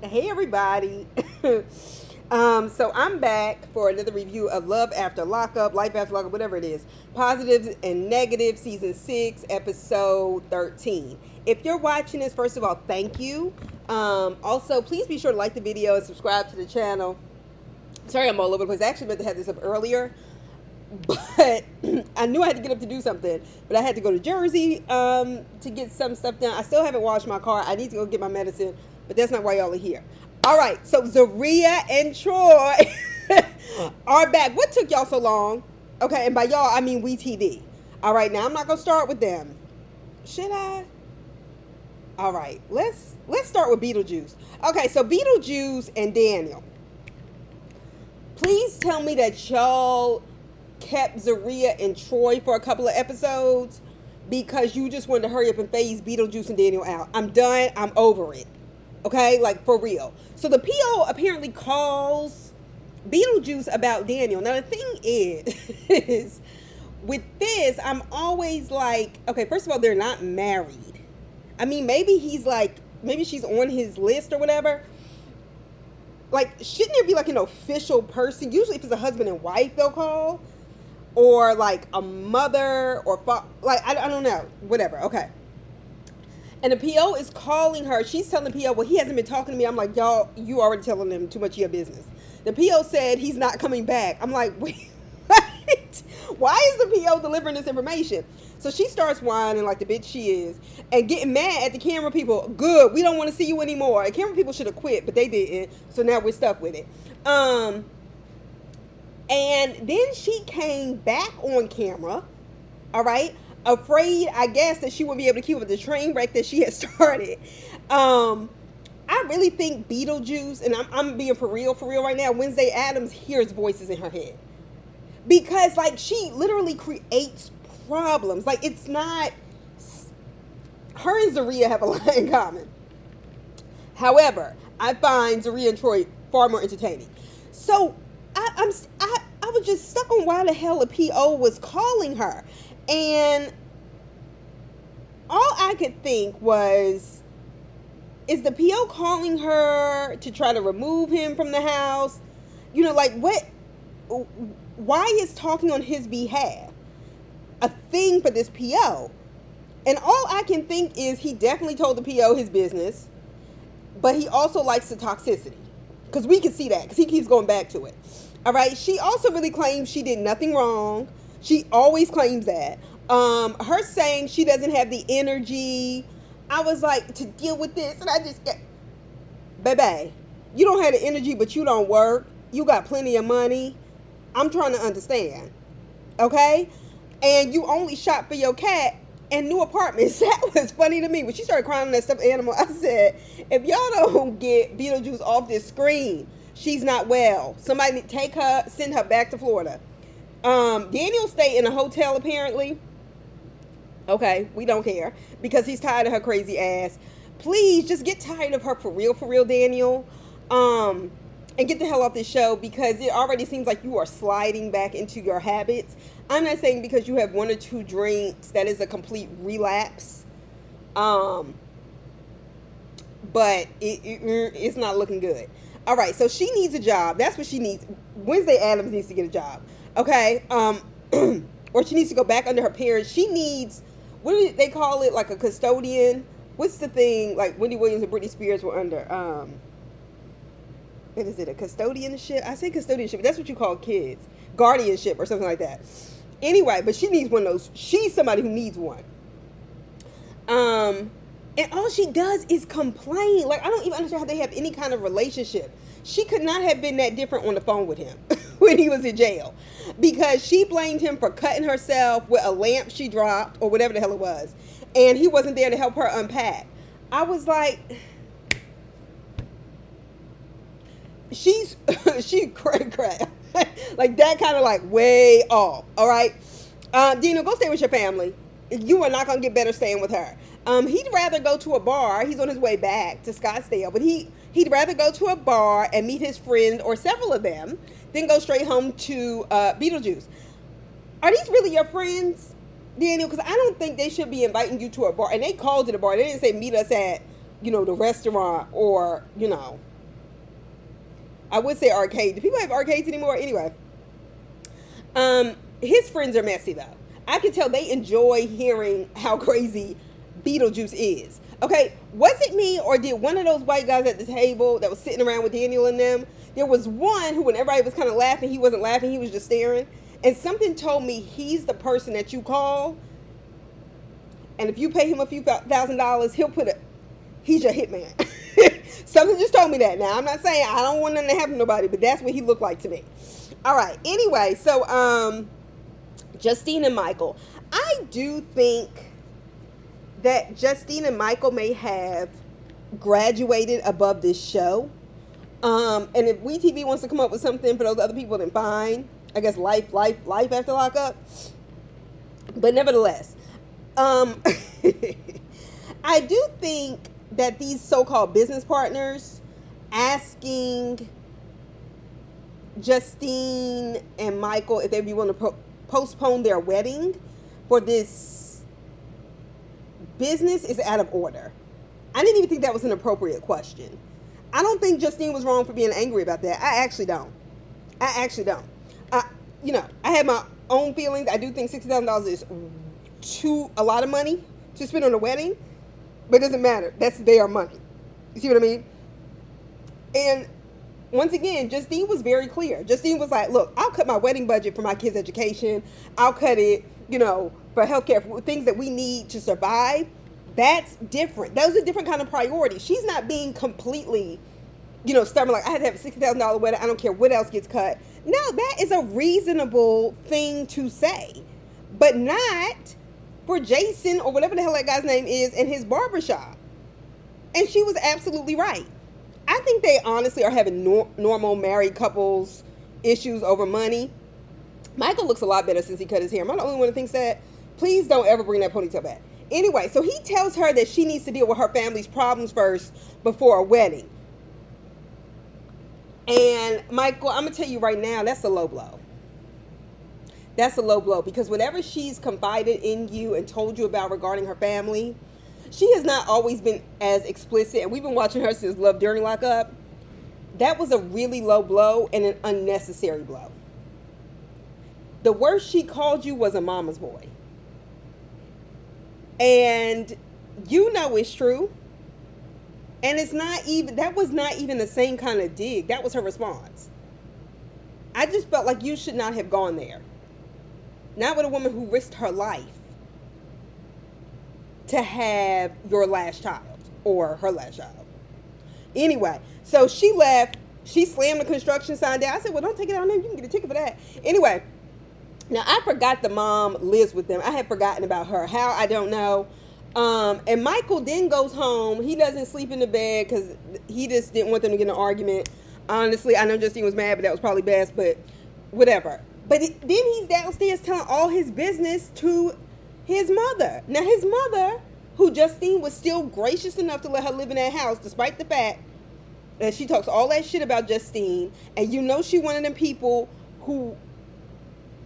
Hey everybody. So I'm back for another review of Love After Lockup, Life After Lockup, whatever it is. Positives and Negatives, Season 6, Episode 13. If you're watching this, first of all, thank you. Also, please be sure to like the video and subscribe to the channel. Sorry I'm all over the place. I actually meant to have this up earlier, but I knew I had to get up to do something. But I had to go to Jersey to get some stuff done. I still haven't washed my car. I need to go get my medicine, but that's not why y'all are here. All right, so Zaria and Troy are back. What took y'all so long? Okay, and by y'all, I mean we TV. All right, now I'm not gonna start with them. Should I? All right, let's start with Beetlejuice. Okay, so Beetlejuice and Daniel. Please tell me that y'all kept Zaria and Troy for a couple of episodes because you just wanted to hurry up and phase Beetlejuice and Daniel out. I'm done. I'm over it. Okay, like for real. So the PO apparently calls Beetlejuice about Daniel. Now the thing is with this, I'm always like, okay, first of all, they're not married. I mean, maybe maybe she's on his list or whatever. Like, shouldn't there be like an official person? Usually if it's a husband and wife, they'll call. Or like a mother or I don't know. Whatever, okay. And the PO is calling her. She's telling the PO, well, he hasn't been talking to me. I'm like, y'all, you already telling them too much of your business. The PO said he's not coming back. I'm like, wait, what? Why is the PO delivering this information? So she starts whining like the bitch she is and getting mad at the camera people. Good, we don't want to see you anymore. The camera people should have quit, but they didn't. So now we're stuck with it. And then she came back on camera, all right, afraid, I guess, that she wouldn't be able to keep up the train wreck that she had started. I really think Beetlejuice, and I'm being for real right now, Wednesday Addams hears voices in her head. Because, like, she literally creates problems. Like, it's not, her and Zaria have a lot in common. However, I find Zaria and Troy far more entertaining. So, I was just stuck on why the hell a PO was calling her. And all I could think was, is the PO calling her to try to remove him from the house? You know, like, why is talking on his behalf a thing for this PO? And all I can think is he definitely told the PO his business, but he also likes the toxicity. Because we can see that, because he keeps going back to it. All right, she also really claims she did nothing wrong. She always claims that. Her saying she doesn't have the energy, I was like, to deal with this, and I just get, baby, you don't have the energy, but you don't work. You got plenty of money. I'm trying to understand, okay? And you only shop for your cat and new apartments. That was funny to me. When she started crying on that stuffed animal, I said, if y'all don't get Beetlejuice off this screen, she's not well. Somebody take her, send her back to Florida. Daniel stayed in a hotel apparently. Okay, we don't care because he's tired of her crazy ass. Please just get tired of her for real, Daniel. And get the hell off this show because it already seems like you are sliding back into your habits. I'm not saying because you have one or two drinks that is a complete relapse. But it's not looking good. All right, so she needs a job. That's what she needs. Wednesday Addams needs to get a job. Okay? Or she needs to go back under her parents. She needs, what do they call it? Like a custodian? What's the thing like Wendy Williams and Britney Spears were under? What is it? A custodianship? I say custodianship, but that's what you call kids. Guardianship or something like that. Anyway, but she needs one of those. She's somebody who needs one. And all she does is complain. Like, I don't even understand how they have any kind of relationship. She could not have been that different on the phone with him when he was in jail. Because she blamed him for cutting herself with a lamp she dropped or whatever the hell it was. And he wasn't there to help her unpack. I was like, she cray. Like that kind of like way off. All right. Dino, go stay with your family. You are not going to get better staying with her. He'd rather go to a bar. He's on his way back to Scottsdale, but he'd rather go to a bar and meet his friend or several of them than go straight home to Beetlejuice. Are these really your friends, Daniel? Because I don't think they should be inviting you to a bar. And they called it a bar. They didn't say meet us at the restaurant, or, I would say arcade. Do people have arcades anymore? Anyway, his friends are messy though. I can tell they enjoy hearing how crazy Beetlejuice is. Okay, was it me, or did one of those white guys at the table that was sitting around with Daniel and them, there was one who, when everybody was kind of laughing, he wasn't laughing, he was just staring. And something told me he's the person that you call, and if you pay him a few $1,000s, he's your hitman. Something just told me that. Now, I'm not saying I don't want nothing to happen to nobody, but that's what he looked like to me. All right. Anyway, so Justine and Michael. I do think that Justine and Michael may have graduated above this show. And if WeTV wants to come up with something for those other people, then fine. I guess life after Lockup. But nevertheless, I do think that these so-called business partners asking Justine and Michael if they'd be willing to postpone their wedding for this business is out of order. I didn't even think that was an appropriate question. I don't think Justine was wrong for being angry about that. I actually don't. I have my own feelings. I do think $60,000 is a lot of money to spend on a wedding, but it doesn't matter. That's their money. You see what I mean? And once again, Justine was very clear. Justine was like, look, I'll cut my wedding budget for my kids' education. I'll cut it, for healthcare, for things that we need to survive. That's different. Those are different kind of priorities. She's not being completely, stubborn, like, I had to have a $60,000 wedding. I don't care what else gets cut. No, that is a reasonable thing to say, but not for Jason or whatever the hell that guy's name is in his barbershop. And she was absolutely right. I think they honestly are having normal married couples issues over money. Michael looks a lot better since he cut his hair. Am I the only one that thinks that? Please don't ever bring that ponytail back. Anyway, so he tells her that she needs to deal with her family's problems first before a wedding. And Michael, I'm going to tell you right now, that's a low blow. That's a low blow, because whatever she's confided in you and told you about regarding her family, she has not always been as explicit, and we've been watching her since Love During Lockup. That was a really low blow and an unnecessary blow. The worst she called you was a mama's boy. And it's true. And that was not even the same kind of dig. That was her response. I just felt like you should not have gone there. Not with a woman who risked her life to have your last child or her last child. Anyway, so she left. She slammed the construction sign down. I said, well, don't take it out now. You can get a ticket for that. Anyway, now I forgot the mom lives with them. I had forgotten about her. How? I don't know. And Michael then goes home. He doesn't sleep in the bed because he just didn't want them to get in an argument. Honestly, I know Justine was mad, but that was probably best, but whatever. But then he's downstairs telling all his business to his mother. Now, his mother, who Justine was still gracious enough to let her live in that house, despite the fact that she talks all that shit about Justine, and she one of them people who,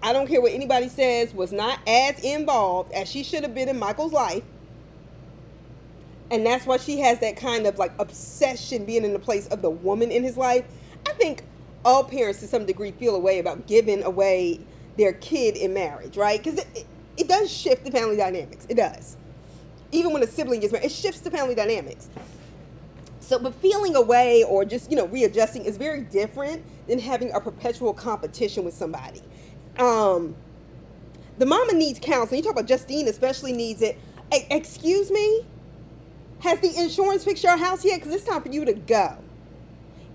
I don't care what anybody says, was not as involved as she should have been in Michael's life. And that's why she has that kind of like obsession being in the place of the woman in his life. I think all parents to some degree feel a way about giving away their kid in marriage, right? Because it does shift the family dynamics. It does. Even when a sibling gets married, it shifts the family dynamics. So, but feeling away or just, readjusting is very different than having a perpetual competition with somebody. The mama needs counseling. You talk about Justine especially needs it. Hey, excuse me? Has the insurance fixed your house yet? Because it's time for you to go.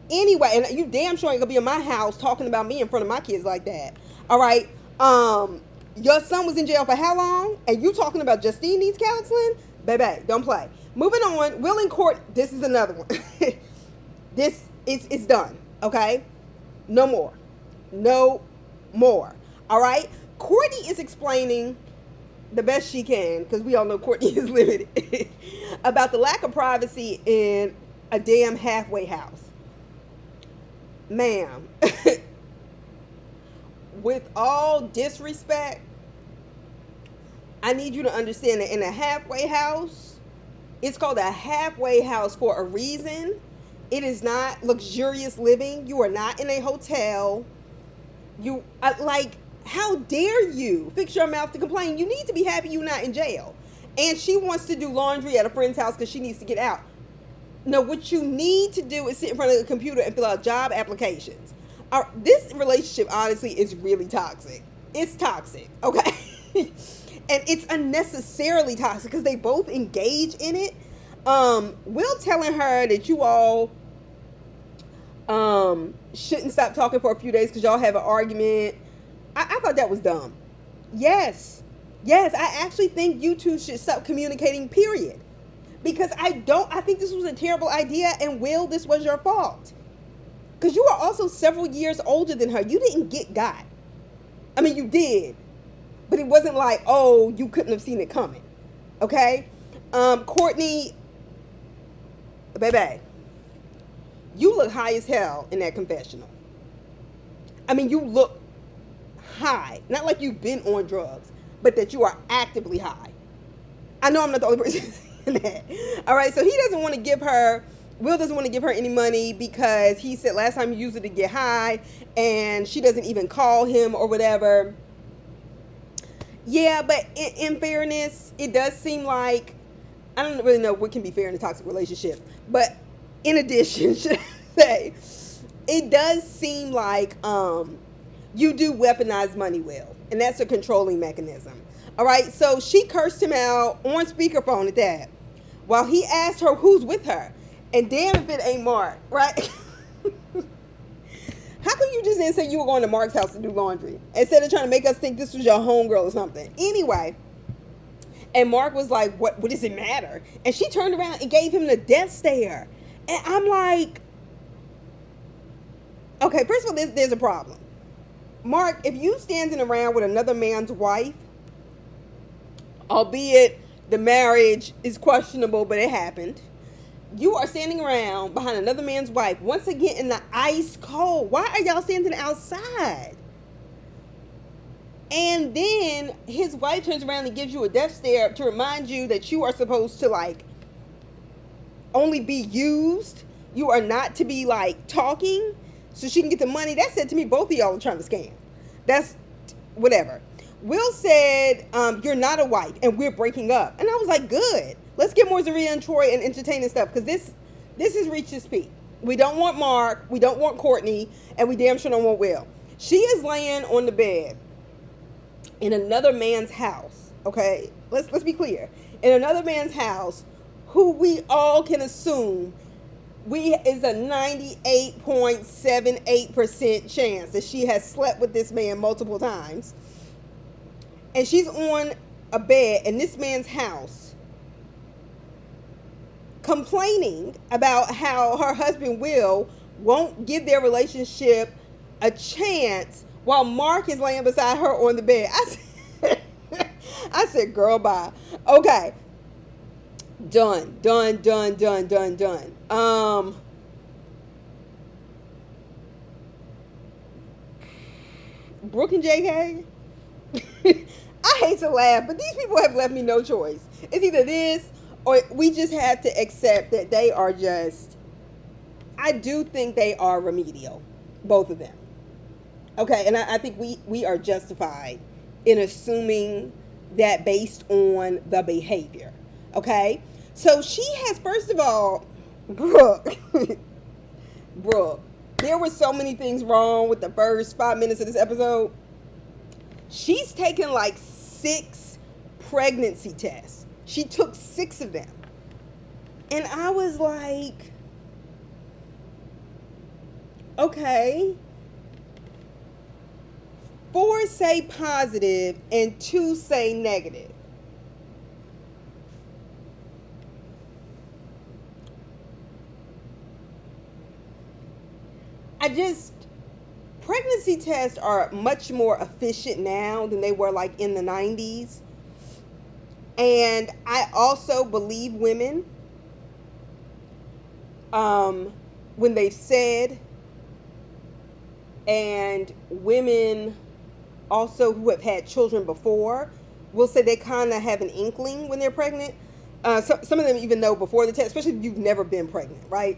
Anyway, and you damn sure ain't going to be in my house talking about me in front of my kids like that. All right? Your son was in jail for how long? And you talking about Justine needs counseling? Baby, don't play. Moving on. Will and Court. This is another one. This is done. Okay? No more. No more. All right? Courtney is explaining the best she can, because we all know Courtney is limited, about the lack of privacy in a damn halfway house. Ma'am, with all disrespect, I need you to understand that in a halfway house, It's called a halfway house for a reason. It is not luxurious living. You are not in a hotel. You like, how dare you fix your mouth to complain? You need to be happy you're not in jail. And she wants to do laundry at a friend's house because she needs to get out. No, what you need to do is sit in front of a computer and fill out job applications. This relationship, honestly, is really toxic. It's toxic, okay? And it's unnecessarily toxic because they both engage in it. Will telling her that you all shouldn't stop talking for a few days because y'all have an argument. I thought that was dumb. Yes, I actually think you two should stop communicating, period. Because I think this was a terrible idea, and Will, this was your fault. Because you are also several years older than her. You didn't get got. I mean, you did. But it wasn't like, oh, you couldn't have seen it coming. Okay? Courtney, baby, you look high as hell in that confessional. I mean, you look high. Not like you've been on drugs, but that you are actively high. I know I'm not the only person saying that. All right, so he doesn't want to give her, Will doesn't want to give her any money because he said last time you used it to get high, and she doesn't even call him or whatever. Yeah, but in fairness, it does seem like, I don't really know what can be fair in a toxic relationship, but in addition, should I say, it does seem like you do weaponize money, Will, and that's a controlling mechanism. All right, so she cursed him out on speakerphone at that while he asked her who's with her. And damn if it ain't Mark, right? How come you just didn't say you were going to Mark's house to do laundry instead of trying to make us think this was your homegirl or something? Anyway, and Mark was like, what does it matter? And she turned around and gave him the death stare. And I'm like, okay, first of all, there's a problem. Mark, if you standing around with another man's wife, albeit the marriage is questionable, but it happened, you are standing around behind another man's wife, once again in the ice cold. Why are y'all standing outside? And then his wife turns around and gives you a death stare to remind you that you are supposed to, like, only be used. You are not to be, like, talking so she can get the money. That said to me, both of y'all are trying to scam. That's whatever. Will said, you're not a wife and we're breaking up. And I was like, good. Let's get more Zaria and Troy and entertaining stuff, because this has reached its peak. We don't want Mark, we don't want Courtney, and we damn sure don't want Will. She is laying on the bed in another man's house, okay? Let's be clear. In another man's house, who we all can assume is a 98.78% chance that she has slept with this man multiple times. And she's on a bed in this man's house, complaining about how her husband Will won't give their relationship a chance while Mark is laying beside her on the bed. I said, girl, bye. Okay. Done. Brooke and JK. I hate to laugh, but these people have left me no choice. It's either this or we just have to accept that they are just, I do think they are remedial, both of them. Okay, and I think we are justified in assuming that based on the behavior. Okay, so she has, first of all, Brooke, there were so many things wrong with the first 5 minutes of this episode. She's taken like 6 pregnancy tests. She took 6 of them. And I was like, okay. 4 say positive and 2 say negative. Pregnancy tests are much more efficient now than they were like in the 90s. And I also believe women when they've said, and women also who have had children before will say they kind of have an inkling when they're pregnant. Some of them even know before the test, especially if you've never been pregnant, right?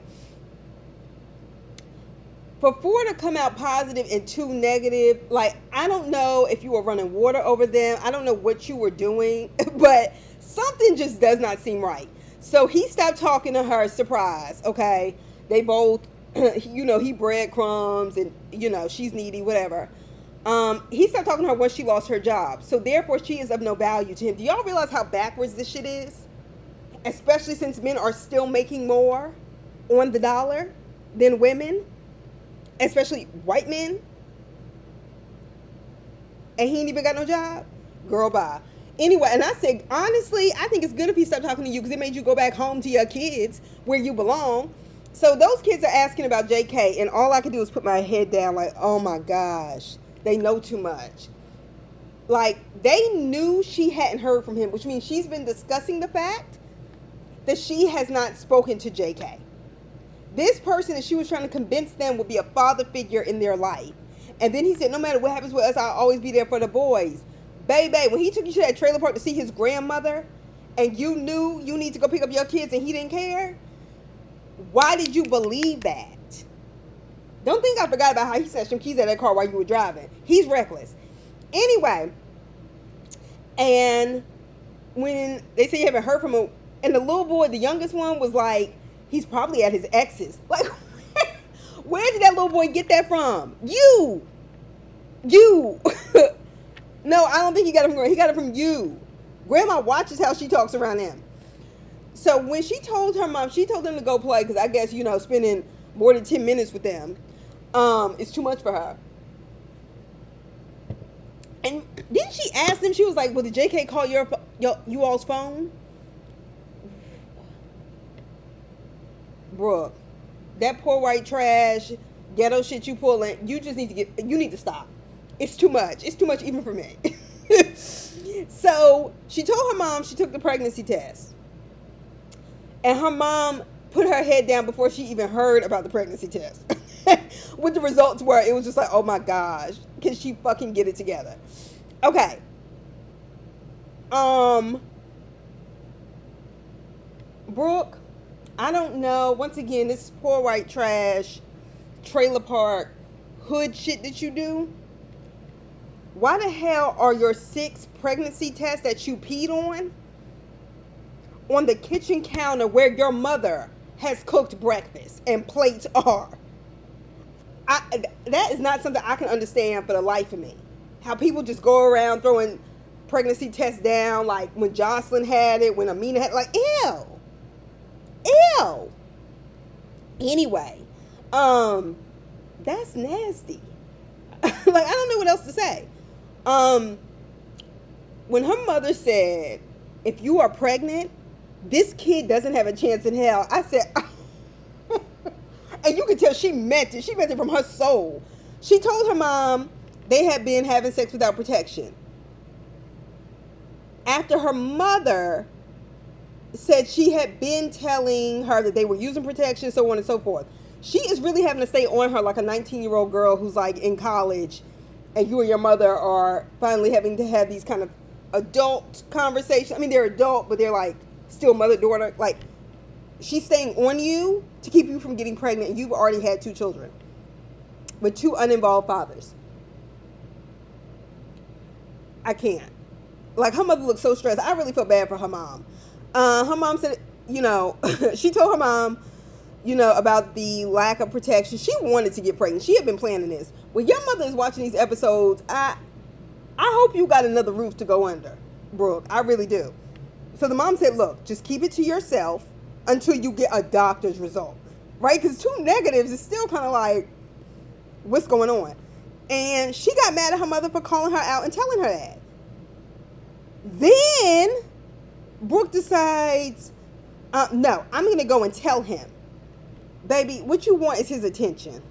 For 4 to come out positive and 2 negative, like, I don't know if you were running water over them. I don't know what you were doing, but something just does not seem right. So he stopped talking to her, surprise, okay? They both, he breadcrumbs and, she's needy, whatever. He stopped talking to her once she lost her job. So therefore, she is of no value to him. Do y'all realize how backwards this shit is? Especially since men are still making more on the dollar than women. Especially white men. And he ain't even got no job. Girl, bye. Anyway, and I said, honestly, I think it's good if he stopped talking to you because it made you go back home to your kids where you belong. So those kids are asking about JK, and all I could do is put my head down like, oh my gosh, they know too much. Like, they knew she hadn't heard from him, which means she's been discussing the fact that she has not spoken to JK. This person that she was trying to convince them would be a father figure in their life. And then he said, no matter what happens with us, I'll always be there for the boys. Baby, when he took you to that trailer park to see his grandmother, and you knew you need to go pick up your kids and he didn't care, why did you believe that? Don't think I forgot about how he snatched some keys out of that car while you were driving. He's reckless. Anyway, and when they say you haven't heard from him, and the little boy, the youngest one, was like, he's probably at his ex's. Like, where did that little boy get that from? You. No, I don't think he got it from Grandma. He got it from you. Grandma watches how she talks around him. So when she told her mom, she told them to go play because I guess, spending more than 10 minutes with them is too much for her. And didn't she ask them, she was like, well, did JK call you all's phone? Brooke, that poor white trash, ghetto shit you pulling, you need to stop. It's too much. It's too much even for me. So she told her mom she took the pregnancy test. And her mom put her head down before she even heard about the pregnancy test. What the results were, it was just like, oh my gosh, can she fucking get it together? Okay. Brooke, I don't know. Once again, this poor white trash, trailer park, hood shit that you do. Why the hell are your 6 pregnancy tests that you peed on the kitchen counter where your mother has cooked breakfast and plates are? That is not something I can understand for the life of me. How people just go around throwing pregnancy tests down, like when Jocelyn had it, when Amina had, like, ew. Anyway, that's nasty. Like, I don't know what else to say. When her mother said, if you are pregnant, this kid doesn't have a chance in hell, I said, and you could tell she meant it. She meant it from her soul. She told her mom they had been having sex without protection. After her mother said she had been telling her that they were using protection, so on and so forth. She is really having to stay on her like a 19-year-old girl who's like in college, and you and your mother are finally having to have these kind of adult conversations. I mean, they're adult, but they're like still mother-daughter. Like, she's staying on you to keep you from getting pregnant, and you've already had 2 children with 2 uninvolved fathers. I can't. Like, her mother looked so stressed. I really felt bad for her mom. Her mom said, she told her mom, about the lack of protection. She wanted to get pregnant. She had been planning this. When your mother is watching these episodes, I hope you got another roof to go under, Brooke. I really do. So the mom said, look, just keep it to yourself until you get a doctor's result, right? Because 2 negatives is still kind of like, what's going on? And she got mad at her mother for calling her out and telling her that. Then Brooke decides, no, I'm going to go and tell him. Baby, what you want is his attention.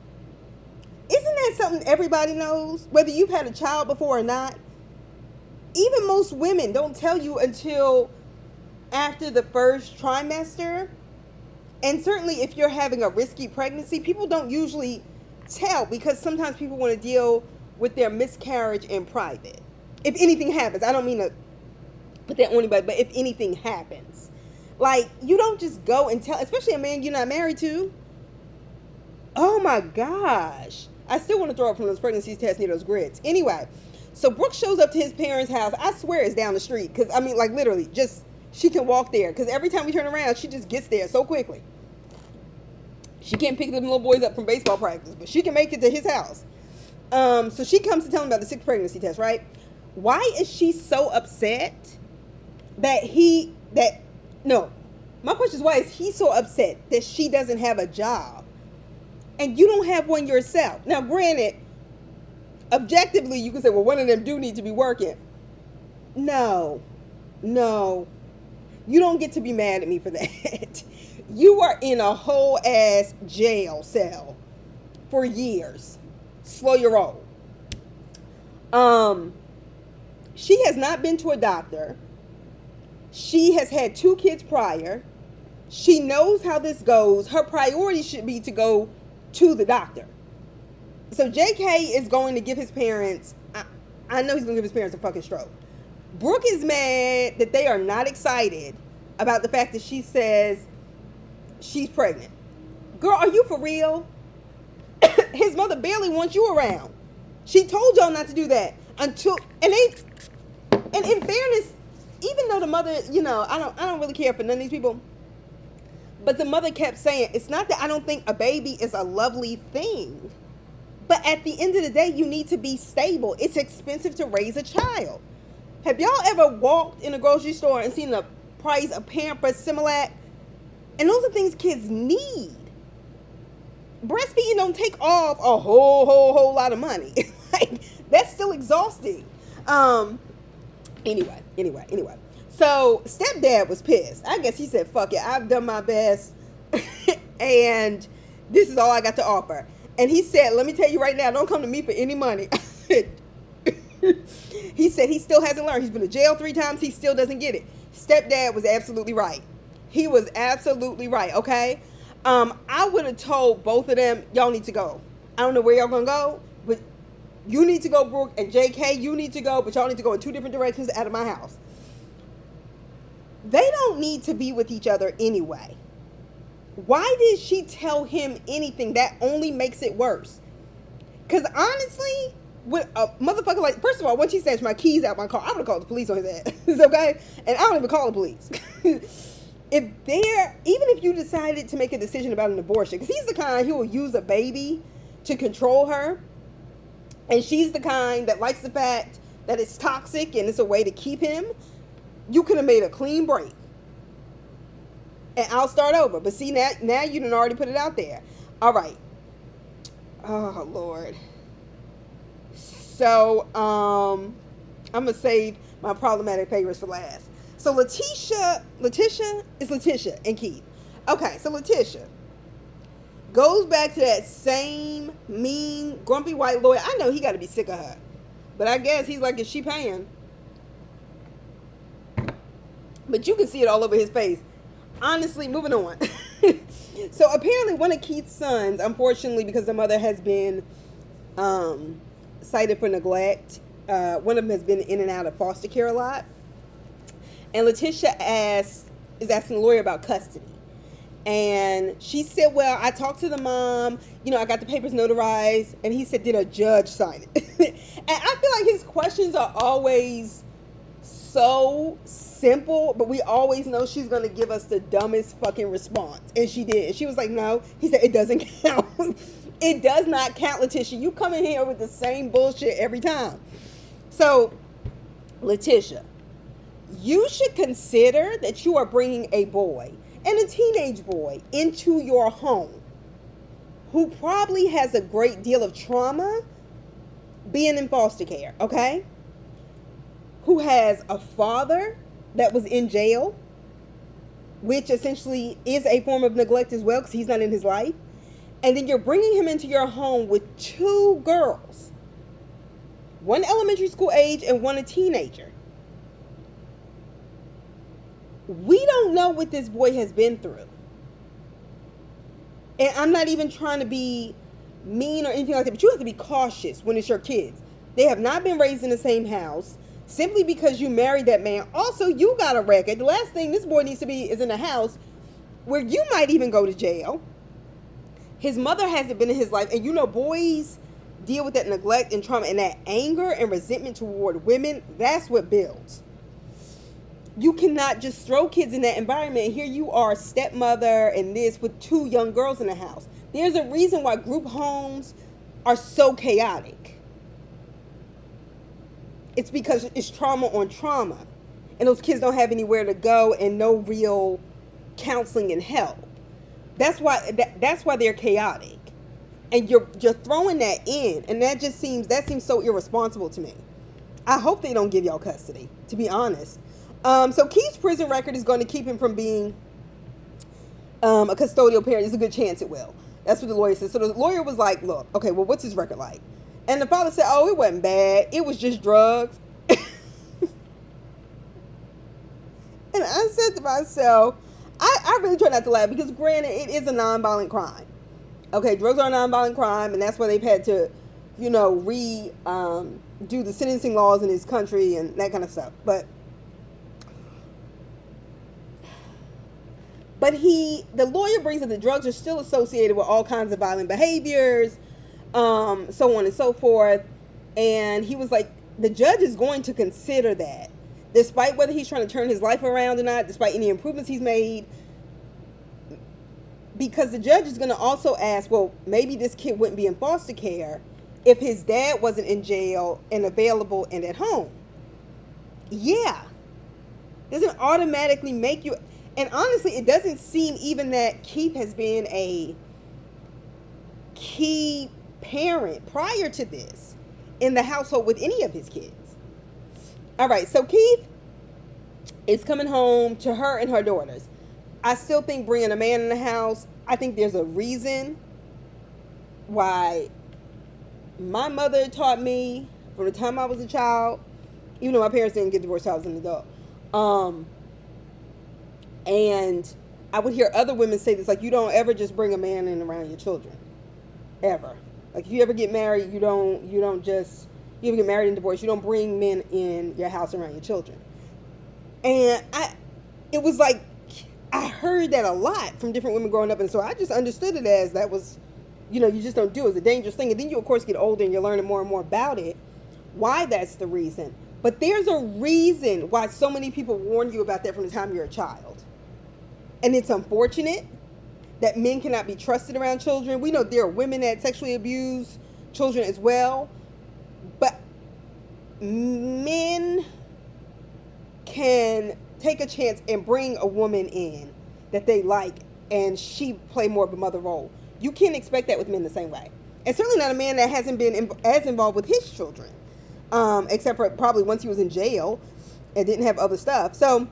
Isn't that something everybody knows? Whether you've had a child before or not. Even most women don't tell you until after the first trimester. And certainly if you're having a risky pregnancy, people don't usually tell because sometimes people want to deal with their miscarriage in private. If anything happens, I don't mean to put that on anybody, but if anything happens. Like, you don't just go and tell, especially a man you're not married to. Oh my gosh. I still want to throw up from those pregnancy tests near those grits. Anyway, so Brooke shows up to his parents' house. I swear it's down the street. Because, I mean, like, literally, just, she can walk there. Because every time we turn around, she just gets there so quickly. She can't pick them little boys up from baseball practice, but she can make it to his house. So she comes to tell him about the 6th pregnancy test, right? Why is she so upset my question is, why is he so upset that she doesn't have a job and you don't have one yourself? Now, granted, objectively, you can say, well, one of them do need to be working. No, you don't get to be mad at me for that. You are in a whole ass jail cell for years. Slow your roll. She has not been to a doctor. She has had 2 kids prior. She knows how this goes. Her priority should be to go to the doctor. So JK is going to give his parents, I know he's going to give his parents a fucking stroke. Brooke is mad that they are not excited about the fact that she says she's pregnant. Girl, are you for real? His mother barely wants you around. She told y'all not to do that until, and in fairness, even though the mother, I don't really care for none of these people, but the mother kept saying, it's not that I don't think a baby is a lovely thing, but at the end of the day, you need to be stable. It's expensive to raise a child. Have y'all ever walked in a grocery store and seen the price of Pampers, Similac? And those are things kids need. Breastfeeding don't take off a whole lot of money. Like, that's still exhausting. Anyway. So stepdad was pissed. I guess he said, fuck it, I've done my best and this is all I got to offer. And he said, let me tell you right now, don't come to me for any money. He said he still hasn't learned. He's been to jail 3 times. He still doesn't get it. Stepdad was absolutely right. He was absolutely right, okay? I would have told both of them, y'all need to go. I don't know where y'all gonna go, but you need to go, Brooke, and JK, you need to go, but y'all need to go in 2 different directions out of my house. They don't need to be with each other anyway. Why did she tell him anything? That only makes it worse. Because honestly, with a motherfucker like, first of all, when she snatched my keys out my car, I would have called the police on his ass. Okay? And I don't even call the police. Even if you decided to make a decision about an abortion, because he's the kind who will use a baby to control her, and she's the kind that likes the fact that it's toxic and it's a way to keep him, you could have made a clean break. And I'll start over. But see, now you done already put it out there. All right. Oh, Lord. So, I'm going to save my problematic favorites for last. So, Leticia and Keith. Okay, so Leticia goes back to that same mean, grumpy white lawyer. I know he got to be sick of her. But I guess he's like, is she paying? But you can see it all over his face. Honestly, moving on. So apparently one of Keith's sons, unfortunately, because the mother has been cited for neglect, one of them has been in and out of foster care a lot. And Leticia is asking the lawyer about custody. And she said, well, I talked to the mom, I got the papers notarized. And he said, did a judge sign it? And I feel like his questions are always so simple, but we always know she's going to give us the dumbest fucking response. And she did. She was like, no. He said, it doesn't count. It does not count, Leticia. You come in here with the same bullshit every time. So, Leticia, you should consider that you are bringing a boy and a teenage boy into your home who probably has a great deal of trauma being in foster care, okay? Who has a father that was in jail, which essentially is a form of neglect as well because he's not in his life. And then you're bringing him into your home with 2 girls, one elementary school age and one a teenager. We don't know what this boy has been through. And I'm not even trying to be mean or anything like that, but you have to be cautious when it's your kids. They have not been raised in the same house. simply because you married that man. Also, you got a record. The last thing this boy needs to be is in a house where you might even go to jail. His mother hasn't been in his life, and you know boys deal with that neglect and trauma and that anger and resentment toward women. That's what builds. You cannot just throw kids in that environment. And here you are, stepmother and this, with 2 young girls in the house. There's a reason why group homes are so chaotic. It's because it's trauma on trauma, and those kids don't have anywhere to go and no real counseling and help. That's why they're chaotic, and you're throwing that in, and that seems so irresponsible to me. I hope they don't give y'all custody, to be honest. So Keith's prison record is going to keep him from being a custodial parent. There's a good chance it will. That's what the lawyer said. So the lawyer was like, look, okay, well, what's his record like? And the father said, oh, it wasn't bad. It was just drugs. And I said to myself, I really try not to laugh, because granted, it is a nonviolent crime. Okay, drugs are a nonviolent crime, and that's why they've had to, do the sentencing laws in this country and that kind of stuff. But the lawyer brings up the drugs are still associated with all kinds of violent behaviors, so on and so forth. And he was like, the judge is going to consider that, despite whether he's trying to turn his life around or not, despite any improvements he's made, because the judge is going to also ask, well, maybe this kid wouldn't be in foster care if his dad wasn't in jail and available and at home. Yeah. Doesn't automatically make you... And honestly, it doesn't seem even that Keith has been a key parent prior to this in the household with any of his kids. All right, so Keith is coming home to her and her daughters. I still think bringing a man in the house, I think there's a reason why my mother taught me from the time I was a child, even though my parents didn't get divorced till I was an adult. And I would hear other women say this, like, you don't ever just bring a man in around your children. Ever. Like, if you ever get married, you ever get married and divorced, you don't bring men in your house around your children. And it was like, I heard that a lot from different women growing up, and so I just understood it as that was, you just don't do it. It's a dangerous thing. And then you, of course, get older and you're learning more and more about it, why that's the reason. But there's a reason why so many people warn you about that from the time you're a child. And it's unfortunate that men cannot be trusted around children. We know there are women that sexually abuse children as well. But men can take a chance and bring a woman in that they like, and she play more of a mother role. You can't expect that with men the same way. And certainly not a man that hasn't been as involved with his children. Except for probably once he was in jail and didn't have other stuff. So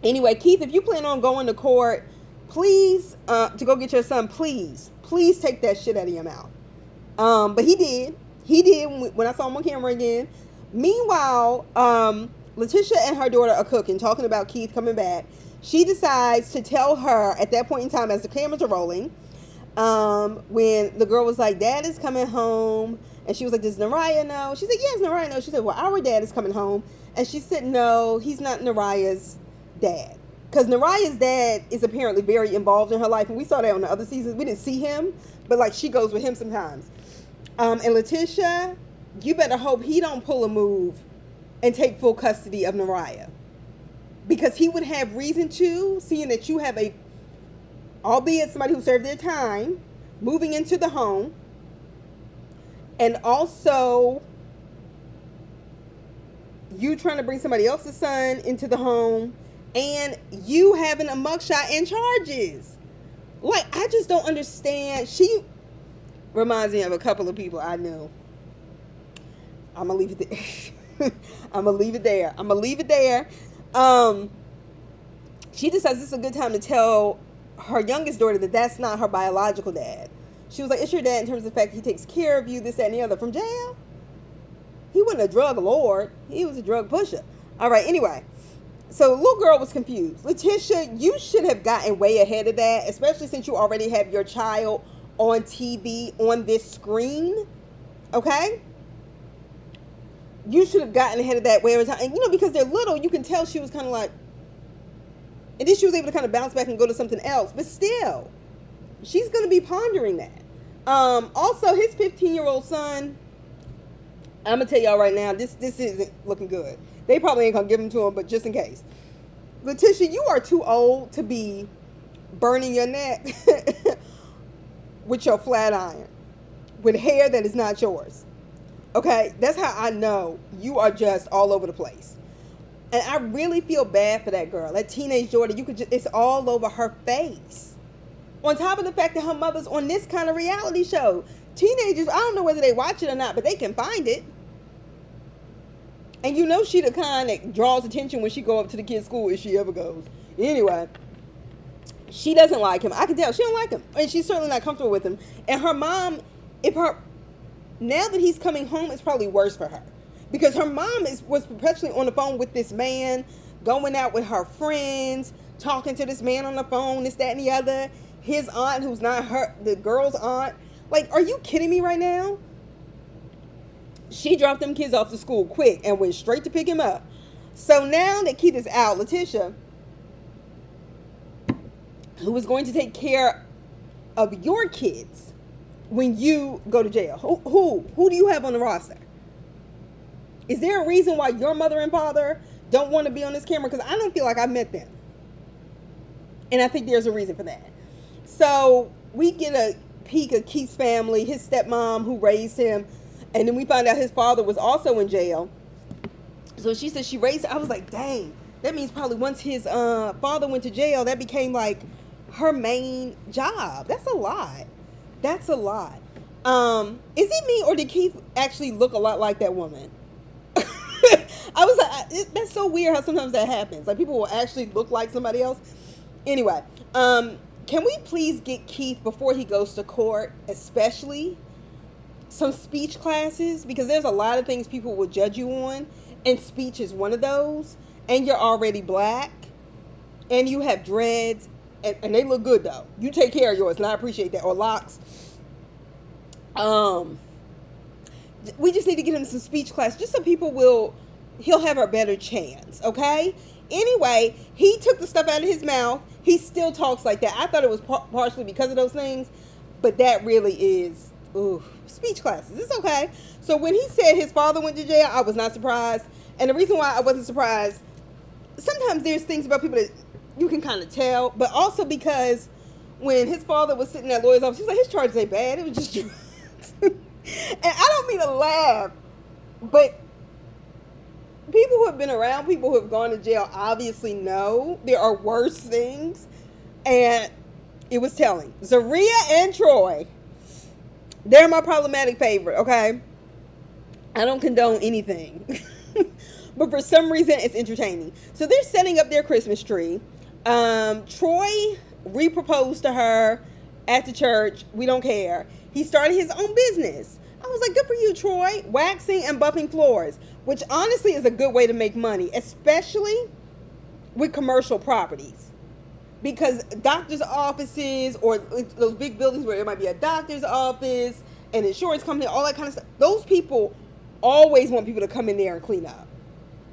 anyway, Keith, if you plan on going to court, please, to go get your son, please take that shit out of your mouth. But he did when I saw him on camera again. Meanwhile, Leticia and her daughter are cooking, talking about Keith coming back. She decides to tell her at that point in time, as the cameras are rolling, when the girl was like, Dad is coming home. And she was like, does Naraya know? She said, yes, Naraya knows. She said, well, our dad is coming home. And she said, no, he's not Naraya's dad. Because Naraya's dad is apparently very involved in her life. And we saw that on the other seasons. We didn't see him, but like she goes with him sometimes. And Leticia, you better hope he don't pull a move and take full custody of Naraya. Because he would have reason to, seeing that you have albeit somebody who served their time, moving into the home. And also, you trying to bring somebody else's son into the home, and you having a mugshot and charges. Like, I just don't understand. She reminds me of a couple of people I knew. I'm going to leave it there. I'm going to leave it there. She decides this is a good time to tell her youngest daughter that that's not her biological dad. She was like, it's your dad in terms of the fact he takes care of you, this, that, and the other. From jail? He wasn't a drug lord. He was a drug pusher. All right, anyway. So the little girl was confused. Leticia, you should have gotten way ahead of that, especially since you already have your child on TV, on this screen. Okay? you should have gotten ahead of that way every time. And, you know, because they're little, you can tell she was kind of like, and then she was able to kind of bounce back and go to something else. But still, she's going to be pondering that. Also, his 15-year-old son, I'm going to tell y'all right now, this isn't looking good. They probably ain't going to give him to him, but just in case. Leticia, you are too old to be burning your neck with your flat iron, with hair that is not yours. Okay? That's how I know you are just all over the place. And I really feel bad for that girl, that teenage daughter. It's all over her face. On top of the fact that her mother's on this kind of reality show. Teenagers, I don't know whether they watch it or not, but they can find it. And you know she the kind that draws attention when she go up to the kid's school, if she ever goes. Anyway, she doesn't like him. I can tell she don't like him. And she's certainly not comfortable with him. And her mom, now that he's coming home, it's probably worse for her. Because her mom was perpetually on the phone with this man, going out with her friends, talking to this man on the phone, this, that, and the other. His aunt, who's not the girl's aunt. Like, are you kidding me right now? She dropped them kids off to school quick and went straight to pick him up. So now that Keith is out, Leticia, who is going to take care of your kids when you go to jail? Who do you have on the roster? Is there a reason why your mother and father don't want to be on this camera? Because I don't feel like I met them. And I think there's a reason for that. So we get a peek of Keith's family, his stepmom who raised him. And then we find out his father was also in jail. So she said she raised him. I was like, dang. That means probably once his father went to jail, that became like her main job. That's a lot. That's a lot. Is it me or did Keith actually look a lot like that woman? I was like, that's so weird how sometimes that happens. Like, people will actually look like somebody else. Anyway, can we please get Keith, before he goes to court, especially, some speech classes? Because there's a lot of things people will judge you on, and speech is one of those. And you're already black, and you have dreads, and they look good, though. You take care of yours, and I appreciate that. Or locks. We just need to get him some speech class, just so he'll have a better chance, okay? Anyway, he took the stuff out of his mouth. He still talks like that. I thought it was partially because of those things, but that really is, speech classes. It's okay. So when he said his father went to jail, I was not surprised. And the reason why I wasn't surprised, sometimes there's things about people that you can kind of tell, but also because when his father was sitting at lawyer's office, he's like, his charges ain't bad. It was just drugs. And I don't mean to laugh, but people who have been around people who have gone to jail obviously know there are worse things. And it was telling. Zaria and Troy, they're my problematic favorite, okay? I don't condone anything. But for some reason, it's entertaining. So they're setting up their Christmas tree. Troy re-proposed to her at the church. We don't care. He started his own business. I was like, good for you, Troy. Waxing and buffing floors, which honestly is a good way to make money, especially with commercial properties. Because doctor's offices or those big buildings where there might be a doctor's office, an insurance company, all that kind of stuff, those people always want people to come in there and clean up,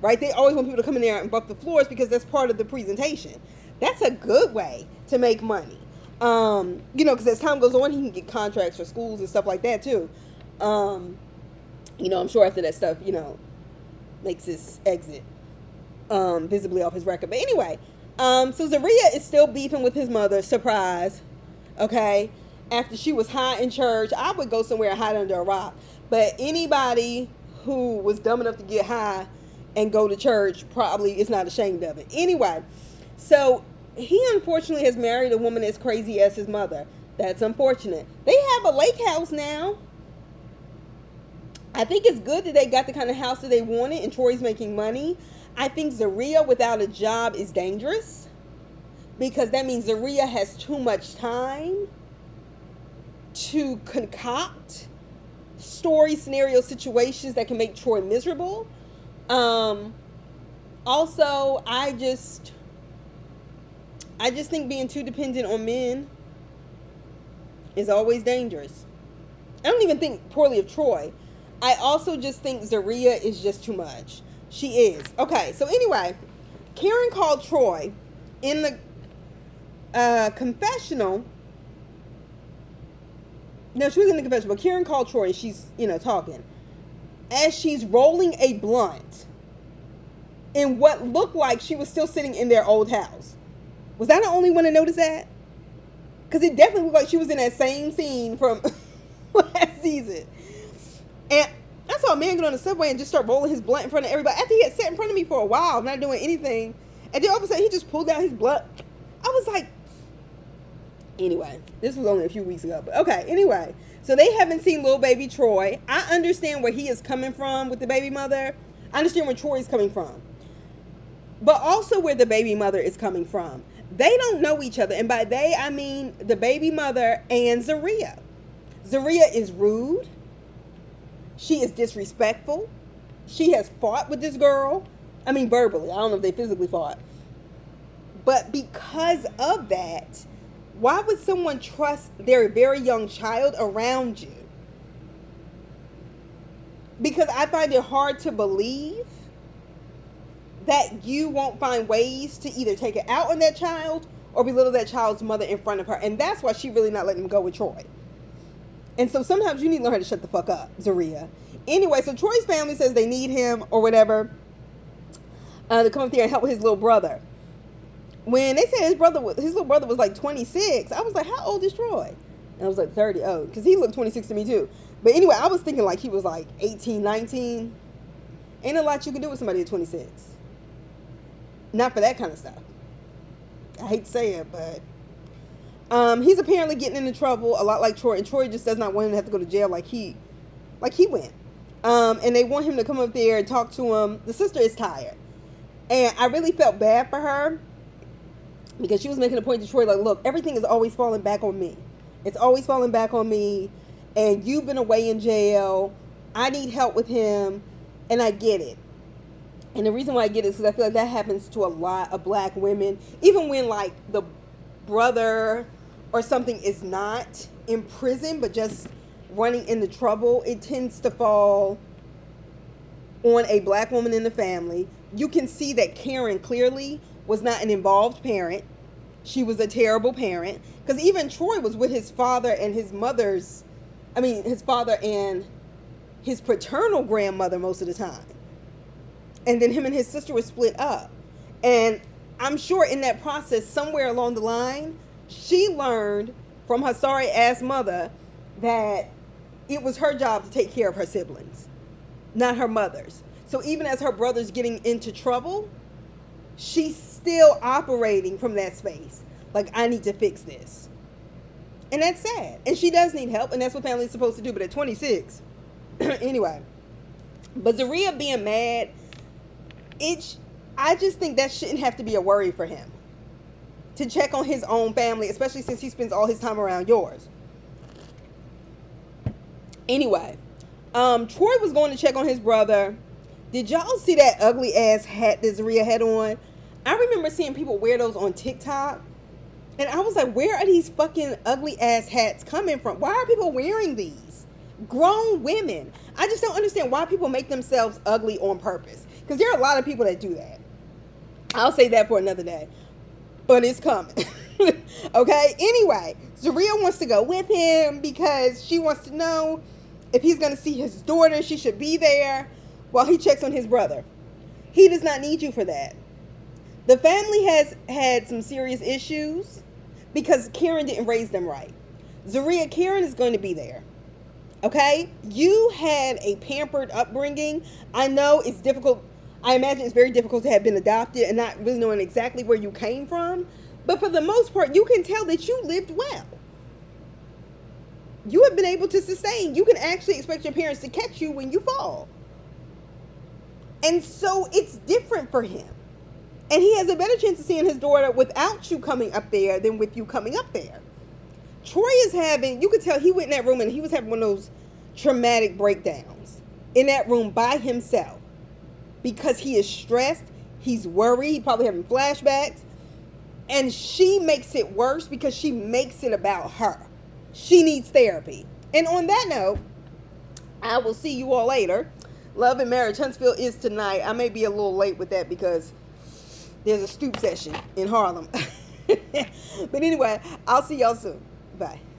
right? They always want people to come in there and buff the floors because that's part of the presentation. That's a good way to make money. Because as time goes on, he can get contracts for schools and stuff like that too. I'm sure after that stuff, makes his exit visibly off his record. But anyway, so Zaria is still beefing with his mother. Surprise. Okay. After she was high in church, I would go somewhere and hide under a rock. But anybody who was dumb enough to get high and go to church probably is not ashamed of it. Anyway, so he unfortunately has married a woman as crazy as his mother. That's unfortunate. They have a lake house now. I think it's good that they got the kind of house that they wanted and Troy's making money. I think Zaria without a job is dangerous because that means Zaria has too much time to concoct story, scenario, situations that can make Troy miserable. Also, I just think being too dependent on men is always dangerous. I don't even think poorly of Troy. I also just think Zaria is just too much. She is. Okay, so anyway, Karen called Troy in the confessional. No, she was in the confessional, but Karen called Troy and she's, talking. As she's rolling a blunt in what looked like she was still sitting in their old house. Was I the only one to notice that? Because it definitely looked like she was in that same scene from last season. And I saw a man get on the subway and just start rolling his blunt in front of everybody after he had sat in front of me for a while, not doing anything. And then all of a sudden, he just pulled out his blunt. I was like, anyway, this was only a few weeks ago. But okay, anyway. So they haven't seen little baby Troy. I understand where he is coming from with the baby mother. I understand where Troy is coming from. But also where the baby mother is coming from. They don't know each other. And by they, I mean the baby mother and Zaria. Zaria is rude. She is disrespectful. She has fought with this girl. I mean, verbally. I don't know if they physically fought. But because of that, why would someone trust their very young child around you? Because I find it hard to believe that you won't find ways to either take it out on that child or belittle that child's mother in front of her. And that's why she really not letting him go with Troy. And so sometimes you need to learn how to shut the fuck up, Zaria. Anyway, so Troy's family says they need him or whatever to come up there and help with his little brother. When they said his little brother was like 26, I was like, how old is Troy? And I was like 30. Oh, because he looked 26 to me too. But anyway, I was thinking like he was like 18, 19. Ain't a lot you can do with somebody at 26. Not for that kind of stuff. I hate to say it, but he's apparently getting into trouble a lot like Troy, and Troy just does not want him to have to go to jail like he went. And they want him to come up there and talk to him. The sister is tired. And I really felt bad for her because she was making a point to Troy like, look, everything is always falling back on me. It's always falling back on me. And you've been away in jail. I need help with him. And I get it. And the reason why I get it is because I feel like that happens to a lot of black women. Even when like the brother or something is not in prison but just running into trouble, it tends to fall on a black woman in the family. You can see that Karen clearly was not an involved parent. She was a terrible parent. Because even Troy was with his father and his father and his paternal grandmother most of the time. And then him and his sister were split up. And I'm sure in that process, somewhere along the line, she learned from her sorry ass mother that it was her job to take care of her siblings, not her mother's. So even as her brother's getting into trouble, she's still operating from that space. Like, I need to fix this. And that's sad. And she does need help, and that's what family's supposed to do. But at 26, anyway. But Zaria being mad, I just think that shouldn't have to be a worry for him. To check on his own family, especially since he spends all his time around yours. Anyway, Troy was going to check on his brother. Did y'all see that ugly ass hat that Zaria had on? I remember seeing people wear those on TikTok. And I was like, where are these fucking ugly ass hats coming from? Why are people wearing these? Grown women. I just don't understand why people make themselves ugly on purpose. Because there are a lot of people that do that. I'll say that for another day. But it's coming. Okay? Anyway, Zaria wants to go with him because she wants to know if he's going to see his daughter, she should be there while he checks on his brother. He does not need you for that. The family has had some serious issues because Karen didn't raise them right. Zaria, Karen is going to be there. Okay? You had a pampered upbringing. I know it's difficult. I imagine it's very difficult to have been adopted and not really knowing exactly where you came from. But for the most part, you can tell that you lived well. You have been able to sustain. You can actually expect your parents to catch you when you fall. And so it's different for him. And he has a better chance of seeing his daughter without you coming up there than with you coming up there. Troy is having, you could tell he went in that room and he was having one of those traumatic breakdowns in that room by himself. Because he is stressed, he's worried, he's probably having flashbacks. And she makes it worse because she makes it about her. She needs therapy. And on that note, I will see you all later. Love and Marriage Huntsville is tonight. I may be a little late with that because there's a stoop session in Harlem. But anyway, I'll see y'all soon. Bye.